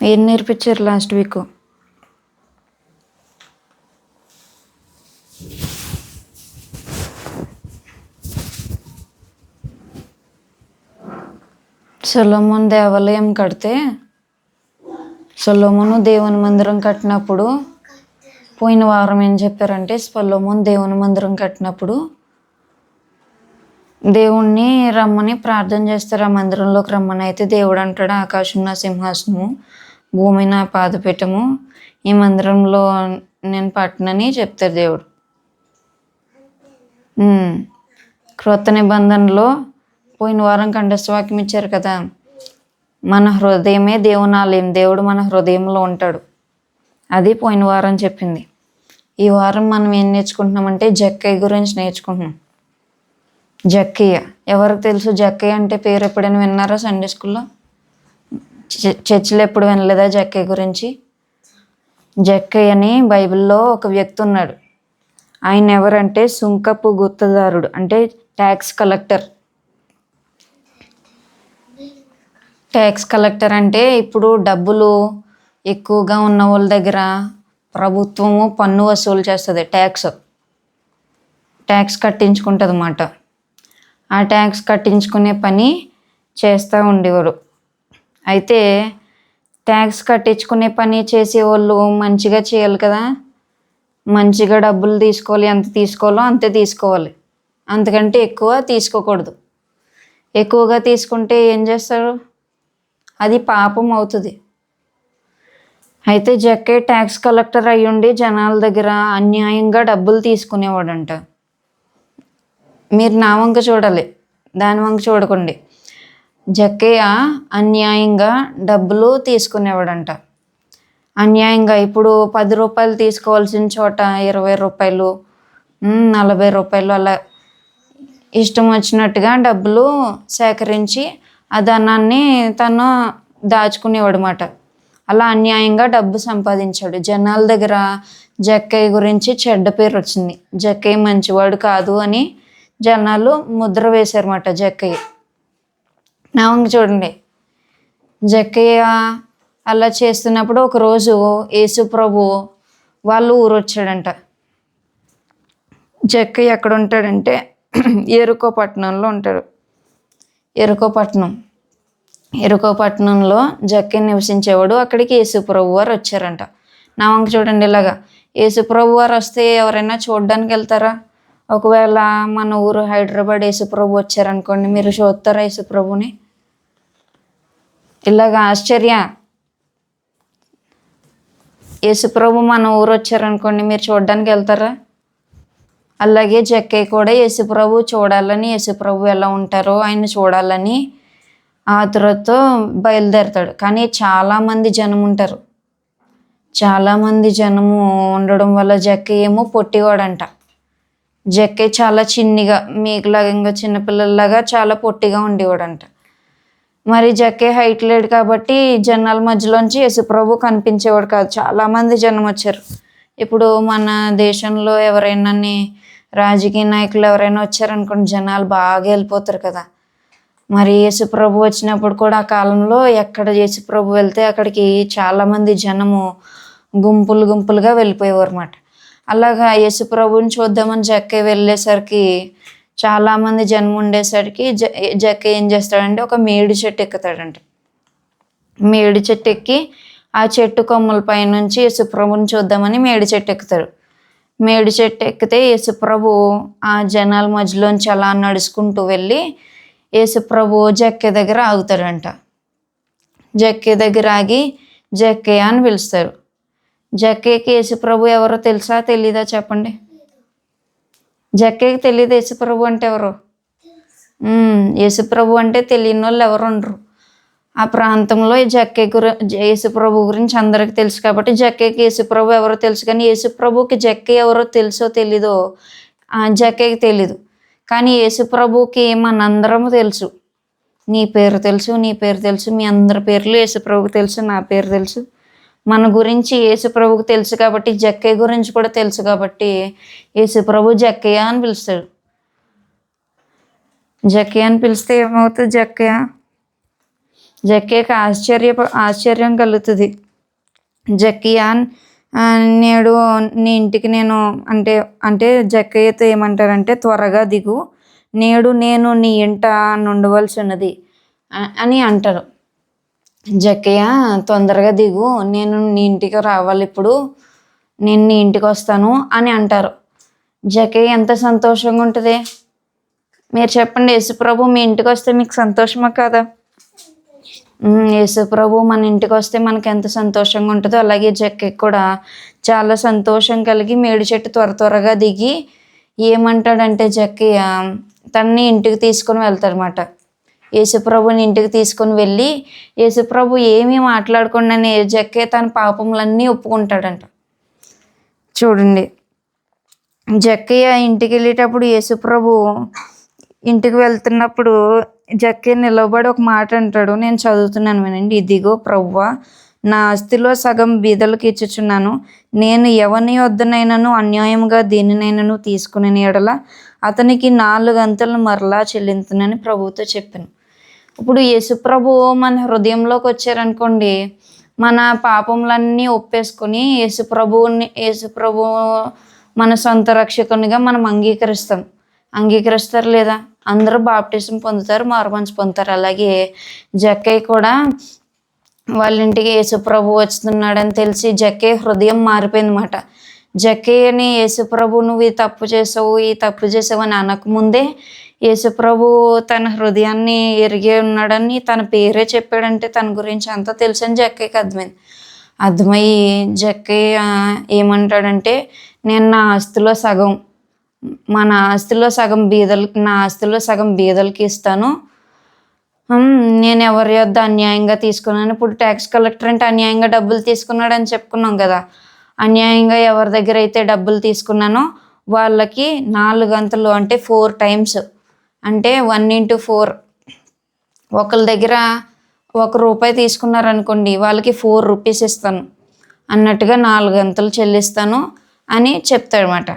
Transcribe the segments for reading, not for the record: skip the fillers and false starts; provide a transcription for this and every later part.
ఏం నేర్పించారు last week? సొలొమోను దేవాలయం కడితే, సొలొమోను దేవుని మందిరం కట్టినప్పుడు, పోయిన వారం ఏం చెప్పారంటే, సొలొమోను దేవుని మందిరం కట్టినప్పుడు దేవుణ్ణి రమ్మని ప్రార్థన చేస్తారు. ఆ మందిరంలోకి రమ్మని. అయితే దేవుడు అంటాడు, ఆకాశం నా సింహాసనము, భూమి నా పాదపీఠము, ఈ మందిరంలో నేను పట్టనని చెప్తారు దేవుడు. క్రొత్త నిబంధనలో పోయిన వారం కంఠస్థవాక్యం ఇచ్చారు కదా, మన హృదయమే దేవుని ఆలయం, దేవుడు మన హృదయంలో ఉంటాడు. అది పోయిన వారం చెప్పింది. ఈ వారం మనం ఏం నేర్చుకుంటున్నామంటే జక్కయ్య గురించి నేర్చుకుంటున్నాం. జక్కయ్య ఎవరికి తెలుసు? జక్కయ్య అంటే పేరు ఎప్పుడైనా విన్నారా సండే స్కూల్లో? చర్చిలో ఎప్పుడు వినలేదా జక్కయ్య గురించి? జక్కయ్య అని బైబిల్లో ఒక వ్యక్తి ఉన్నాడు. ఆయన ఎవరంటే సుంకపు గుత్తదారుడు, అంటే ట్యాక్స్ కలెక్టర్. ట్యాక్స్ కలెక్టర్ అంటే ఇప్పుడు డబ్బులు ఎక్కువగా ఉన్న వాళ్ళ దగ్గర ప్రభుత్వము పన్ను వసూలు చేస్తుంది. ట్యాక్స్ కట్టించుకుంటుంది అన్నమాట. ఆ ట్యాక్స్ కట్టించుకునే పని చేస్తూ ఉండేవారు. అయితే ట్యాక్స్ కట్టించుకునే పని చేసేవాళ్ళు మంచిగా చేయాలి కదా, మంచిగా డబ్బులు తీసుకోవాలి, ఎంత తీసుకోవాలో అంతే తీసుకోవాలి, అంతకంటే ఎక్కువ తీసుకోకూడదు. ఎక్కువగా తీసుకుంటే ఏం చేస్తారు? అది పాపం అవుతుంది. అయితే జక్కయ్య ట్యాక్స్ కలెక్టర్ అయ్యుండి జనాల దగ్గర అన్యాయంగా డబ్బులు తీసుకునేవాడంట. మీరు నా వంక చూడాలి, దాని వంక చూడకండి. జక్కయ్య అన్యాయంగా డబ్బులు తీసుకునేవాడంట. అన్యాయంగా ఇప్పుడు 10 రూపాయలు తీసుకోవాల్సిన చోట 20 రూపాయలు, 40 రూపాయలు అలా ఇష్టం వచ్చినట్టుగా డబ్బులు సేకరించి ఆ ధనాన్ని తను దాచుకునేవాడు అన్నమాట. అలా అన్యాయంగా డబ్బు సంపాదించాడు. జనాల దగ్గర జక్కయ్య గురించి చెడ్డ పేరు వచ్చింది. జక్కయ్య మంచివాడు కాదు అని జనాలు ముద్ర వేశారన్నమాట జక్కయ్య. నా వంక చూడండి. జక్కయ్య అలా చేస్తున్నప్పుడు ఒకరోజు యేసు ప్రభు వాళ్ళు ఊరు వచ్చాడంట. జక్కయ్య ఎక్కడ ఉంటాడంటే ఎరుకో పట్టణంలో ఉంటాడు. ఎరుకో పట్టణంలో జక్కయ్య నివసించేవాడు. అక్కడికి యేసు ప్రభు వారు వచ్చారంట. నా వంక చూడండి. ఇలాగా యేసు ప్రభు వారు వస్తే ఎవరైనా చూడడానికి వెళ్తారా? ఒకవేళ మన ఊరు హైదరాబాద్ యేసు ప్రభు వచ్చారనుకోండి, మీరు చూస్తారా యేసు ప్రభుని? ఇలాగ ఆశ్చర్య. యేసు ప్రభు మన ఊరు వచ్చారనుకోండి, మీరు చూడడానికి వెళ్తారా? అలాగే జక్కయ్య కూడా యేసు ప్రభు చూడాలని, యేసు ప్రభు ఎలా ఉంటారో ఆయన చూడాలని ఆతురతో బయలుదేరతాడు. కానీ చాలామంది జనం ఉంటారు. చాలామంది జనము ఉండడం వల్ల జక్కయ్య ఏమో పొట్టివాడంట. జక్కయ్య చాలా చిన్నగా, మీకులాగా ఇంకా చిన్నపిల్లల్లాగా చాలా పొట్టిగా ఉండేవాడంట. మరి జక్కయ్య హైట్ లేడు కాబట్టి జనాల మధ్యలోంచి యేసుప్రభు కనిపించేవాడు కాదు. చాలామంది జనం వచ్చారు. ఇప్పుడు మన దేశంలో ఎవరైనా రాజకీయ నాయకులు ఎవరైనా వచ్చారనుకోండి, జనాలు బాగా వెళ్ళిపోతారు కదా. మరి యేసుప్రభు వచ్చినప్పుడు కూడా ఆ కాలంలో ఎక్కడ యేసుప్రభు వెళ్తే అక్కడికి చాలామంది జనము గుంపులుగా వెళ్ళిపోయేవారు అన్నమాట. అలాగా యేసుప్రభుని చూద్దామని జక్కయ్య వెళ్ళేసరికి, చాలామంది జనం ఉండేసరికి జక్కయ్య ఏం చేస్తాడంటే ఒక మేడి చెట్టు ఎక్కుతాడంట. మేడి చెట్టు ఎక్కి ఆ చెట్టు కొమ్మల పైనుంచి యేసుప్రభుని చూద్దామని మేడి చెట్టు ఎక్కుతాడు. మేడి చెట్టు ఎక్కితే యేసుప్రభు ఆ జనాల మధ్యలోంచి అలా నడుచుకుంటూ వెళ్ళి యేసుప్రభు జక్కయ్య దగ్గర ఆగుతాడంట. జక్కయ్య దగ్గర ఆగి జక్కయ్య అని పిలుస్తారు. జక్కయ్యకి యేసుప్రభు ఎవరో తెలుసా తెలీదా చెప్పండి? జక్కయ్యకి తెలియదు యేసుప్రభు అంటే ఎవరు? యేసుప్రభు అంటే తెలియని వాళ్ళు ఎవరు ఉండరు. ఆ ప్రాంతంలో యేసుప్రభు గురించి అందరికి తెలుసు కాబట్టి జక్కయ్యకి యేసుప్రభు ఎవరో తెలుసు. కానీ యేసుప్రభుకి జక్కయ్య ఎవరో తెలుసో తెలీదో జక్కయ్యకి తెలీదు. కానీ యేసుప్రభుకి మనందరము తెలుసు. నీ పేరు తెలుసు, నీ పేరు తెలుసు, మీ అందరి పేర్లు యేసుప్రభుకి తెలుసు, నా పేరు తెలుసు. మన గురించి యేసుప్రభుకి తెలుసు కాబట్టి జక్కయ్య గురించి కూడా తెలుసు కాబట్టి యేసుప్రభు జక్కయ్య అని పిలుస్తాడు. జక్కయ్య అని పిలిస్తే ఏమవుతుంది? జక్కయ్య జక్కయ్యకి ఆశ్చర్యం కలుగుతుంది. జక్కయ్య, నేడు నీ ఇంటికి నేను అంటే అంటే జక్కయ్యతో ఏమంటారంటే, త్వరగా దిగు, నేడు నేను నీ ఇంట నుండవలసి ఉన్నది అని అంటారు. జక్కయ్య తొందరగా దిగు, నేను నీ ఇంటికి రావాలి, ఇప్పుడు నేను నీ ఇంటికి వస్తాను అని అంటారు. జక్కయ్య ఎంత సంతోషంగా ఉంటుంది. మీరు చెప్పండి, యేసుప్రభు మీ ఇంటికి వస్తే మీకు సంతోషమా కాదా? యేసుప్రభు మన ఇంటికి వస్తే మనకి ఎంత సంతోషంగా ఉంటుందో, అలాగే జక్కయ్యకి కూడా చాలా సంతోషం కలిగి మేడి చెట్టు త్వరగా దిగి ఏమంటాడంటే, జక్కయ్య తనని ఇంటికి తీసుకొని వెళ్తాడనమాట. యేసుప్రభుని ఇంటికి తీసుకొని వెళ్ళి యేసుప్రభు ఏమీ మాట్లాడకుండానే జక్కయ్య తన పాపములన్నీ ఒప్పుకుంటాడంట. చూడండి, జక్కయ్య ఇంటికి వెళ్ళేటప్పుడు యేసుప్రభు ఇంటికి వెళ్తున్నప్పుడు జక్కయ్య నిలబడి ఒక మాట అంటాడు. నేను చదువుతున్నాను వినండి. ఇదిగో ప్రభువా, నా ఆస్తిలో సగం బీదలకు ఇచ్చుచున్నాను. నేను ఎవని వద్దనైనాను అన్యాయముగా దేనినైనాను తీసుకునే ఎడల అతనికి 4 అంతలు మరలా చెల్లించునని ప్రభువుతో చెప్పాను. ఇప్పుడు యేసుప్రభు మన హృదయంలోకి వచ్చారనుకోండి, మన పాపములన్నీ ఒప్పేసుకొని యేసుప్రభు మన సొంత రక్షకునిగా మనం అంగీకరిస్తారు లేదా? అందరూ బాప్టిజం పొందుతారు, మారుమనసు పొందుతారు. అలాగే జక్కయ్య కూడా వాళ్ళ ఇంటికి యేసుప్రభు వస్తున్నాడని తెలిసి జక్కయ్య హృదయం మారిపోయిందన్నమాట. జక్కయ్యని యేసుప్రభు నువ్వు ఈ తప్పు చేసావు అని అనకముందే యేసుప్రభు తన హృదయాన్ని ఎరిగి ఉన్నాడని, తన పేరే చెప్పాడంటే తన గురించి అంతా తెలుసని జక్కయ్యకి అర్థమయ్యి జక్కయ్య ఏమంటాడంటే, నేను నా ఆస్తిలో సగం బీదలకి ఇస్తాను. నేను ఎవరి యొద్ద అన్యాయంగా తీసుకున్నాను. ఇప్పుడు ట్యాక్స్ కలెక్టర్ అంటే అన్యాయంగా డబ్బులు తీసుకున్నాడని చెప్పుకున్నాం కదా. అన్యాయంగా ఎవరి దగ్గర అయితే డబ్బులు తీసుకున్నానో వాళ్ళకి 4 అంతలు అంటే 4 times, అంటే 1 into 4. ఒకళ్ళ దగ్గర ₹1 తీసుకున్నారనుకోండి, వాళ్ళకి 4 rupees ఇస్తాను అన్నట్టుగా 4 అంతలు చెల్లిస్తాను అని చెప్తాడనమాట.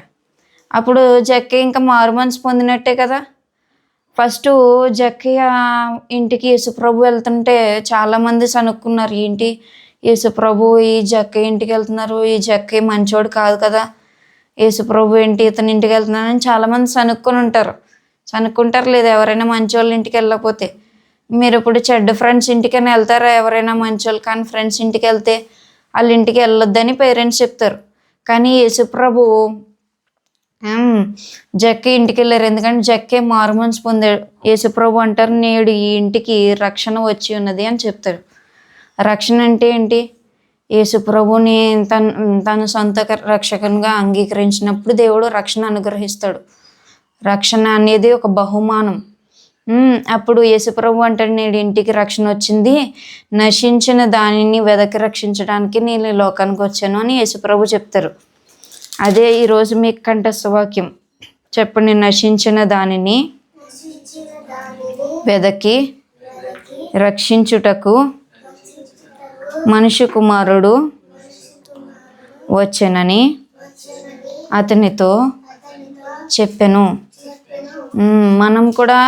అప్పుడు జక్కయ్య ఇంకా మారుమనసు పొందినట్టే కదా. ఫస్ట్ జక్కయ్య ఇంటికి యేసుప్రభు వెళ్తుంటే చాలామంది సనుక్కున్నారు. ఏంటి యేసుప్రభు ఈ జక్కయ్య ఇంటికి వెళ్తున్నారు, ఈ జక్కయ్య మంచోడు కాదు కదా, యేసుప్రభు ఏంటి ఇతని ఇంటికి వెళ్తున్నారని చాలామంది సనుక్కుంటారు లేదా ఎవరైనా మంచోళ్ళ ఇంటికి వెళ్ళకపోతే. మీరు ఇప్పుడు చెడ్డ ఫ్రెండ్స్ ఇంటికైనా వెళ్తారా? ఎవరైనా మంచోళ్ళు కానీ ఫ్రెండ్స్ ఇంటికి వెళ్తే వాళ్ళ ఇంటికి వెళ్ళొద్దని పేరెంట్స్ చెప్తారు. కానీ యేసుప్రభు జక్కయ్య ఇంటికి వెళ్ళారు, ఎందుకంటే జక్కయ్య మారుమనసు పొందాడు. యేసుప్రభు అంటారు, నేడు ఈ ఇంటికి రక్షణ వచ్చి ఉన్నది అని చెప్తాడు. రక్షణ అంటే ఏంటి? యేసుప్రభుని తన సొంత రక్షకునిగా అంగీకరించినప్పుడు దేవుడు రక్షణ అనుగ్రహిస్తాడు. రక్షణ అనేది ఒక బహుమానం. అప్పుడు యేసుప్రభు అంటాడు, నేడు ఇంటికి రక్షణ వచ్చింది, నశించిన దానిని వెదకి రక్షించడానికి నేను ఈ లోకానికి వచ్చాను అని యేసుప్రభు చెప్తారు. అదే ఈరోజు మీకు కంఠస్థవాక్యం. చెప్పండి, నశించిన దానిని వెదకి రక్షించుటకు మనుష్య కుమారుడు వచ్చెనని అతనితో చెప్పెను. మనం కూడా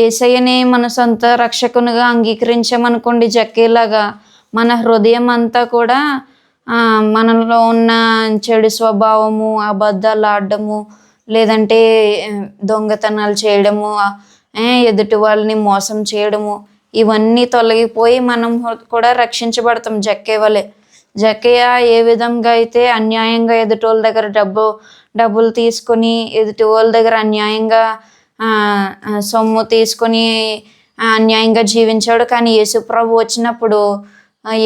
యేసయ్యని మన సొంత రక్షకునిగా అంగీకరించామనుకోండి, జక్కయ్యలాగా మన హృదయం అంతా కూడా మనలో ఉన్న చెడు స్వభావము, అబద్ధాలు ఆడడము, లేదంటే దొంగతనాలు చేయడము, ఎదుటి వాళ్ళని మోసం చేయడము, ఇవన్నీ తొలగిపోయి మనం కూడా రక్షించబడతాం జక్కయ్య వలె. జక్కయ్య ఏ విధంగా అయితే అన్యాయంగా ఎదుటి వాళ్ళ దగ్గర డబ్బులు తీసుకొని ఎదుటి వాళ్ళ దగ్గర అన్యాయంగా సొమ్ము తీసుకొని అన్యాయంగా జీవించాడు, కానీ యేసుప్రభు వచ్చినప్పుడు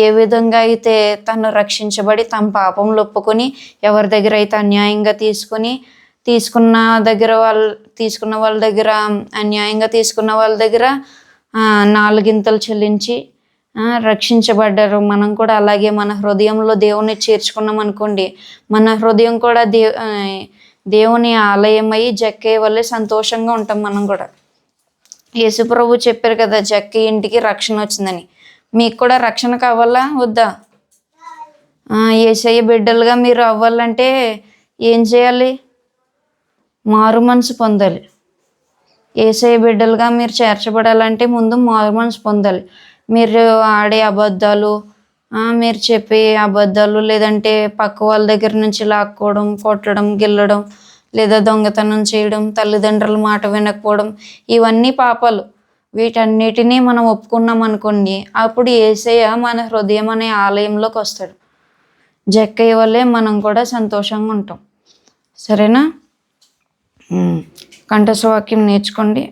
ఏ విధంగా అయితే తను రక్షించబడి తన పాపంలో ఒప్పుకొని ఎవరి దగ్గర అయితే అన్యాయంగా తీసుకున్న వాళ్ళ దగ్గర అన్యాయంగా తీసుకున్న వాళ్ళ దగ్గర 4 ఇంతలు చెల్లించి రక్షించబడ్డారు. మనం కూడా అలాగే మన హృదయంలో దేవుని చేర్చుకున్నాం అనుకోండి, మన హృదయం కూడా దేవుని ఆలయమై జక్కయ్య వల్లే సంతోషంగా ఉంటాం. మనం కూడా యేసుప్రభు చెప్పారు కదా, జక్కయ్య ఇంటికి రక్షణ వచ్చిందని. మీకు కూడా రక్షణ కావాలా వద్దా? యేసయ్య బిడ్డలుగా మీరు అవ్వాలంటే ఏం చేయాలి? మారుమనసు పొందాలి. యేసయ్య బిడ్డలుగా మీరు చేర్చబడాలంటే ముందు మారుమనసు పొందాలి. మీరు ఆడే అబద్ధాలు, మీరు చెప్పే అబద్ధాలు, లేదంటే పక్క వాళ్ళ దగ్గర నుంచి లాక్కోవడం, కొట్టడం, గిల్లడం, లేదా దొంగతనం చేయడం, తల్లిదండ్రుల మాట వినకపోవడం, ఇవన్నీ పాపాలు. వీటన్నిటినీ మనం ఒప్పుకున్నాం అనుకోండి, అప్పుడు యేసయ్య మన హృదయం అనే ఆలయంలోకి వస్తాడు. జక్కయ్య వల్లే మనం కూడా సంతోషంగా ఉంటాం. సరేనా? కంఠస్వాక్యం నేర్చుకోండి.